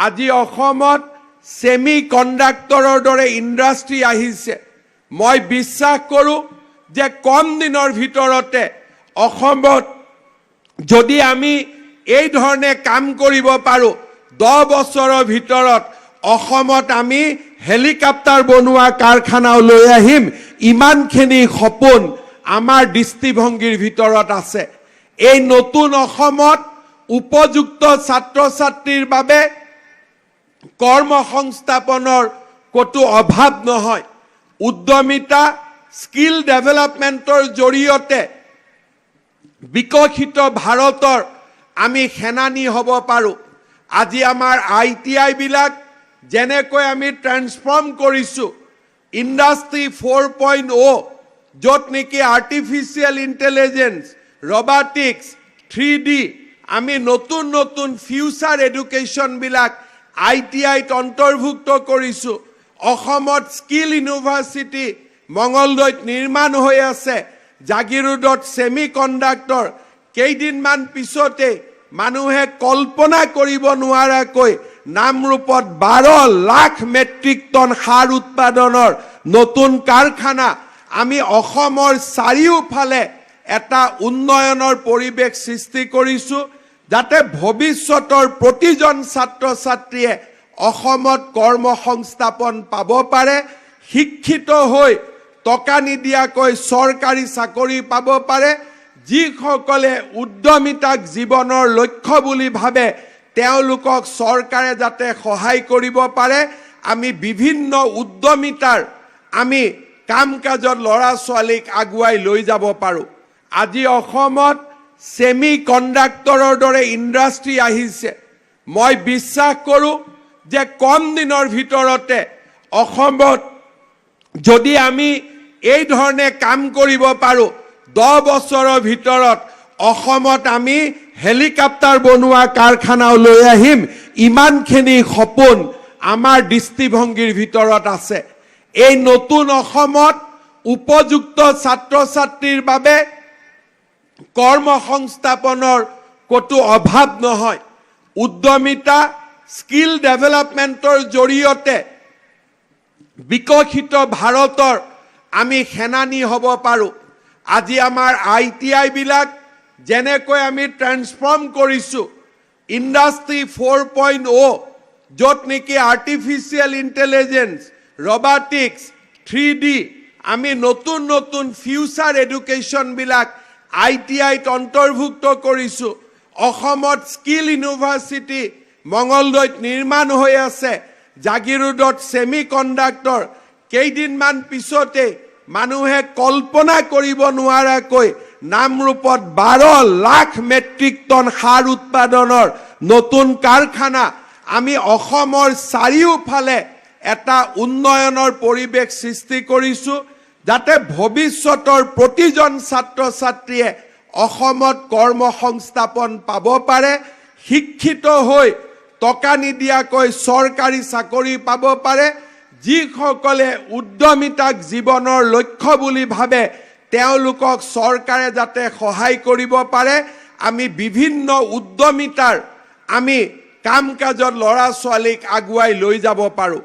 আজি অসমত সেমি কণ্ডাক্টৰৰ দৰে ইণ্ডাষ্ট্ৰী আহিছে। মই বিশ্বাস কৰোঁ যে কম দিনৰ ভিতৰতে অসমত যদি আমি এই ধৰণে কাম কৰিব পাৰোঁ 10 বছৰৰ ভিতৰত অসমত আমি হেলিকপ্টাৰ বনোৱা কাৰখানাও লৈ আহিম। ইমানখিনি সপোন আমাৰ দৃষ্টিভংগীৰ ভিতৰত আছে। এই নতুন অসমত উপযুক্ত ছাত্ৰ ছাত্ৰীৰ বাবে কৰ্মসংস্থাপনৰ কতো অভাৱ নহয়। উদ্যমিতা স্কিল ডেভেলপমেণ্টৰ জৰিয়তে বিকশিত ভাৰতৰ আমি সেনানী হ'ব পাৰোঁ। আজি আমাৰ ITI বিলাক যেনেকৈ আমি ট্ৰান্সফৰ্ম কৰিছোঁ ইণ্ডাষ্ট্ৰী 4.0 য'ত নেকি আৰ্টিফিচিয়েল ইণ্টেলিজেন্স ৰবাটিক্স 3D আমি নতুন নতুন ফিউচাৰ এডুকেশ্যন বিলাক ITIত অন্তৰ্ভুক্ত কৰিছোঁ। অসমত স্কিল ইউনিভাৰ্চিটি মঙলদৈত নিৰ্মাণ হৈ আছে। জাগিৰোডত ছেমি কণ্ডাক্টৰ কেইদিনমান পিছতে মানুহে কল্পনা কৰিব নোৱাৰাকৈ নামৰূপত 12 লাখ মেট্ৰিক টন সাৰ উৎপাদনৰ নতুন কাৰখানা আমি অসমৰ চাৰিওফালে এটা উন্নয়নৰ পৰিৱেশ সৃষ্টি কৰিছোঁ যাতে ভৱিষ্যতৰ প্ৰতিজন ছাত্ৰ ছাত্ৰীয়ে অসমত কৰ্মসংস্থাপন পাব পাৰে, শিক্ষিত হৈ টকা নিদিয়াকৈ চৰকাৰী চাকৰি পাব পাৰে। যিসকলে উদ্যমিতাক জীৱনৰ লক্ষ্য বুলি ভাবে তেওঁলোকক চৰকাৰে যাতে সহায় কৰিব পাৰে। আমি বিভিন্ন উদ্যমিতাৰ আমি কাম কাজত ল'ৰা ছোৱালীক আগুৱাই লৈ যাব পাৰোঁ। আজি অসমত ছেমি কণ্ডাক্টৰৰ দৰে ইণ্ডাষ্ট্ৰী আহিছে। মই বিশ্বাস কৰোঁ যে কম দিনৰ ভিতৰতে অসমত যদি আমি এই ধৰণে কাম কৰিব পাৰোঁ 10 বছৰৰ ভিতৰত অসমত আমি হেলিকপ্টাৰ বনোৱা কাৰখানাও লৈ আহিম। ইমানখিনি সপোন আমাৰ দৃষ্টিভংগীৰ ভিতৰত আছে। এই নতুন অসমত উপযুক্ত ছাত্ৰ ছাত্ৰীৰ বাবে কৰ্মসংস্থাপনৰ কতো অভাৱ নহয়। উদ্যমিতা স্কিল ডেভেলপমেণ্টৰ জৰিয়তে বিকশিত ভাৰতৰ আমি সেনানী হ'ব পাৰোঁ। আজি আমাৰ ITI বিলাক যেনেকৈ আমি ট্ৰান্সফৰ্ম কৰিছোঁ ইণ্ডাষ্ট্ৰী 4.0 য'ত নেকি আৰ্টিফিচিয়েল ইণ্টেলিজেন্স ৰবাটিক্স 3D আমি নতুন নতুন ফিউচাৰ এডুকেশ্যন বিলাক ITIত অন্তৰ্ভুক্ত কৰিছোঁ। অসমত স্কিল ইউনিভাৰ্চিটি মঙলদৈত নিৰ্মাণ হৈ আছে। জাগিৰোডত ছেমি কণ্ডাক্টৰ কেইদিনমান পিছতে মানুহে কল্পনা কৰিব নোৱাৰাকৈ নামৰূপত 12 লাখ মেট্ৰিক টন সাৰ উৎপাদনৰ নতুন কাৰখানা আমি অসমৰ চাৰিওফালে এটা উন্নয়নৰ পৰিৱেশ সৃষ্টি কৰিছোঁ যাতে ভৱিষ্যতৰ প্ৰতিজন ছাত্ৰ ছাত্ৰীয়ে অসমত কৰ্মসংস্থাপন পাব পাৰে, শিক্ষিত হৈ টকা নিদিয়াকৈ চৰকাৰী চাকৰি পাব পাৰে। যিসকলে উদ্যমিতাক জীৱনৰ লক্ষ্য বুলি ভাবে তেওঁলোকক চৰকাৰে যাতে সহায় কৰিব পাৰে। আমি বিভিন্ন উদ্যমিতাৰ আমি কাম কাজত ল'ৰা ছোৱালীক আগুৱাই লৈ যাব পাৰোঁ।